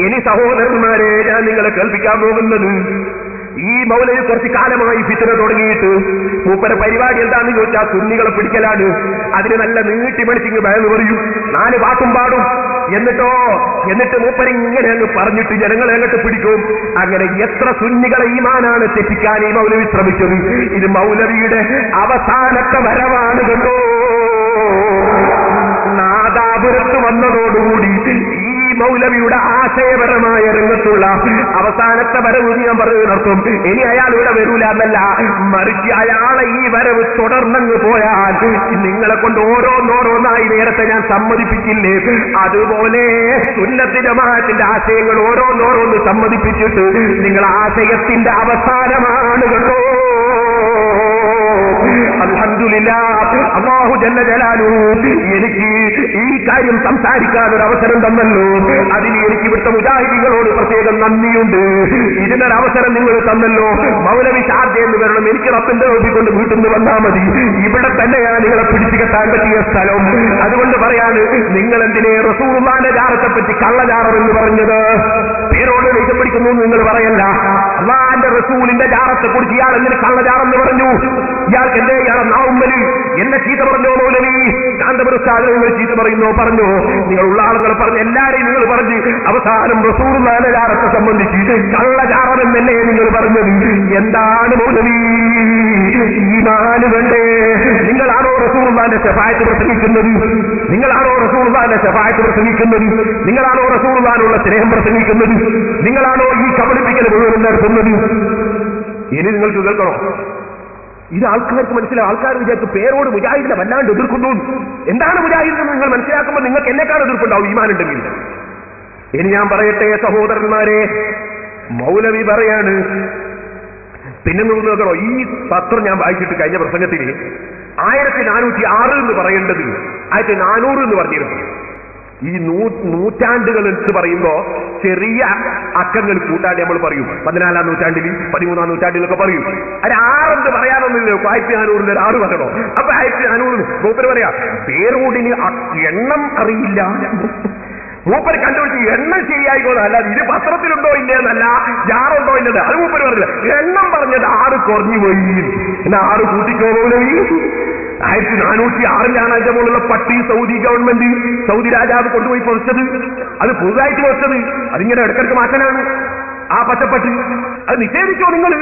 ഇനി സഹോദരന്മാരെ, ഞാൻ നിങ്ങളെ കേൾപ്പിക്കാൻ പോകുന്നത്, ഈ മൗലവി കുറച്ച് കാലമായി ഫിത്ന തുടങ്ങിയിട്ട് മൂപ്പര പരിപാടി എന്താണെന്ന് ചോദിച്ചാൽ സുന്നികളെ പിടിക്കലാണ്. അതിന് നല്ല നീട്ടി മണിച്ചിങ് ഭയന്ന് പറയും, 4 പാട്ടും പാടും. എന്നിട്ട് മൂപ്പരിങ്ങനെ അങ്ങ് പറഞ്ഞിട്ട് ജനങ്ങളെ അങ്ങോട്ട് പിടിക്കും. അങ്ങനെ എത്ര സുന്നികളെ ഈമാനാണ് തെറ്റിക്കാൻ ഈ മൗലവി ശ്രമിച്ചത്. ഇത് മൗലവിയുടെ അവസാനത്തെ വരവാണ് കേട്ടോ. നാദാപുരത്ത് വന്നതോടുകൂടി ഈ മൗലവിയുടെ ആശയപരമായ രംഗത്തുള്ള അവസാനത്തെ വരവ് ഞാൻ പറഞ്ഞു നടത്തും. ഇനി അയാൾ ഇവിടെ വരൂല എന്നല്ല, മറിച്ച് അയാളെ ഈ വരവ് തുടർന്നങ്ങ് പോയാൽ നിങ്ങളെ കൊണ്ട് ഓരോന്നോരോന്നായി നേരത്തെ ഞാൻ സമ്മതിപ്പിച്ചില്ലേ, അതുപോലെ സുന്നത്ത് ജമാഅത്തിന്റെ ആശയങ്ങൾ ഓരോന്നോരോന്ന് സമ്മതിപ്പിച്ചിട്ട് നിങ്ങൾ ആശയത്തിന്റെ അവസാനമാണ് കേട്ടോ. അൽഹംദുലില്ലാഹ്, അല്ലാഹു ജല്ല ജലാലുഹു എനിക്ക് ഈ കാര്യം സംസാരിക്കാൻ ഒരു അവസരം തന്നല്ലോ. അതിന് എനിക്ക് ഇവിടുത്തെ മുജാഹിദീകളോട് പ്രത്യേകം നന്ദിയുണ്ട്. ഇതിനൊരവസരം നിങ്ങൾ തന്നല്ലോ. മൗലവി ഷാർജ എന്ന് വരണം, എനിക്ക് റബ്ബിന്റെ റൂപി കൊണ്ട് വീട്ടിൽ നിന്ന് വന്നാൽ മതി. ഇവിടെ തന്നെയാണ് നിങ്ങളെ പിടിച്ചു കെട്ടാൻ പറ്റിയ സ്ഥലം. അതുകൊണ്ട് പറയാണ്, നിങ്ങൾ എന്തിനെ റസൂലുള്ളാഹിന്റെ ജാറത്തെ പറ്റി കള്ളജാറം എന്ന് പറഞ്ഞത്? പേരോട് ദേഷ്യം പിടിക്കുന്നു നിങ്ങൾ പറയല്ല. അല്ലാഹുവിന്റെ റസൂലിന്റെ ജാറത്തെ കുറിച്ച് ഇയാൾ എന്തിന് കള്ളജാറെന്ന് പറഞ്ഞു? ഇയാൾക്ക് എന്തേ ഇയാളെ നാവുമ്മലിൽ എന്നെ ചീത്ത പറഞ്ഞോ മൗലവി? കാന്തപുരസ്ഥാനം നിങ്ങൾ ചീത്ത പറയുന്നോ? പറഞ്ഞോ? നിങ്ങളുള്ള ആളുകൾ പറഞ്ഞ് എല്ലാരെയും നിങ്ങൾ പറഞ്ഞ് അവസാനം റസൂലുള്ളാഹിന്റെ ജാറത്തെ സംബന്ധിച്ച് കള്ളജാറമെന്നല്ലേ നിങ്ങൾ പറഞ്ഞത്? എന്താണ് മൗലവി? ഈമാന് വേണ്ടേ? നിങ്ങളാണോ റസൂലുള്ളാഹിന്റെ ശഫാഅത്ത് പ്രസംഗിക്കുന്നത്? നിങ്ങളാണോ റസൂലുള്ളാഹിന്റെ ശഫാഅത്ത് പ്രസംഗിക്കുന്നത്? നിങ്ങളാണോ റസൂലുള്ളാഹിനുള്ള സ്നേഹം പ്രസംഗിക്കുന്നത്? നിങ്ങളാണോ ഈ കബളിപ്പിക്കൽ മുഴുവൻ നടത്തുന്നത്? ഇനി നിങ്ങൾക്ക് കേൾക്കണോ? ഇത് ആൾക്കാർക്ക് മനസ്സിലാവും. ആൾക്കാർ വിചാരിച്ചു പേരോട് മുജാഹിദിനെ വല്ലാണ്ട് എതിർക്കുന്നു. എന്താണ് മുജാഹിദ് എന്ന് നിങ്ങൾ മനസ്സിലാക്കുമ്പോൾ നിങ്ങൾക്ക് എന്നെക്കാൾ എതിർപ്പുണ്ടാവും ഈമാനുണ്ടെങ്കിൽ. ഇനി ഞാൻ പറയട്ടെ സഹോദരന്മാരെ, മൗലവി പറയാണ്, പിന്നെ നോക്കണോ, ഈ പത്രം ഞാൻ വായിച്ചിട്ട് കഴിഞ്ഞ പ്രസംഗത്തിൽ 1406 എന്ന് പറയേണ്ടത് 1400 എന്ന് പറഞ്ഞിരുന്നു. ഈ നൂറ്റാണ്ടുകൾ എന്ന് പറയുമ്പോ ചെറിയ അക്കങ്ങൾ കൂട്ടാണ്ട് നമ്മൾ പറയും. 14-ാം നൂറ്റാണ്ടിൽ 13-ാം നൂറ്റാണ്ടിലൊക്കെ പറയും. അത് 6 പറയാനൊന്നുമില്ല. 1400 6 പറയണോ? അപ്പൊ 1400 മൂപ്പര് പറയാ, പേരോടിന് എണ്ണം അറിയില്ല. മൂപ്പര് കണ്ടുപിടിച്ച് എണ്ണം ശരിയായിക്കോളൂ, അല്ലാതെ ഇത് പത്രത്തിലുണ്ടോ ഇല്ലേന്നല്ല, ജാറുണ്ടോ ഇല്ലത് അത് മൂപ്പര് പറഞ്ഞില്ല. എണ്ണം പറഞ്ഞത് 6 കുറഞ്ഞു പോയി. എന്നാ 6 കൂട്ടിക്കോ മൗലവി. 1406 അതിന്റെ മുകളിലുള്ള പട്ടി സൗദി ഗവൺമെന്റ്, സൗദി രാജാവ് കൊണ്ടുപോയി പൊറിച്ചത്. അത് പുതുതായിട്ട് പൊറിച്ചത്. അതിങ്ങനെ ഇടക്കിടക്ക് മാറ്റാനാണ് ആ പച്ചപ്പട്ടി. അത് നിഷേധിച്ചോ നിങ്ങൾ?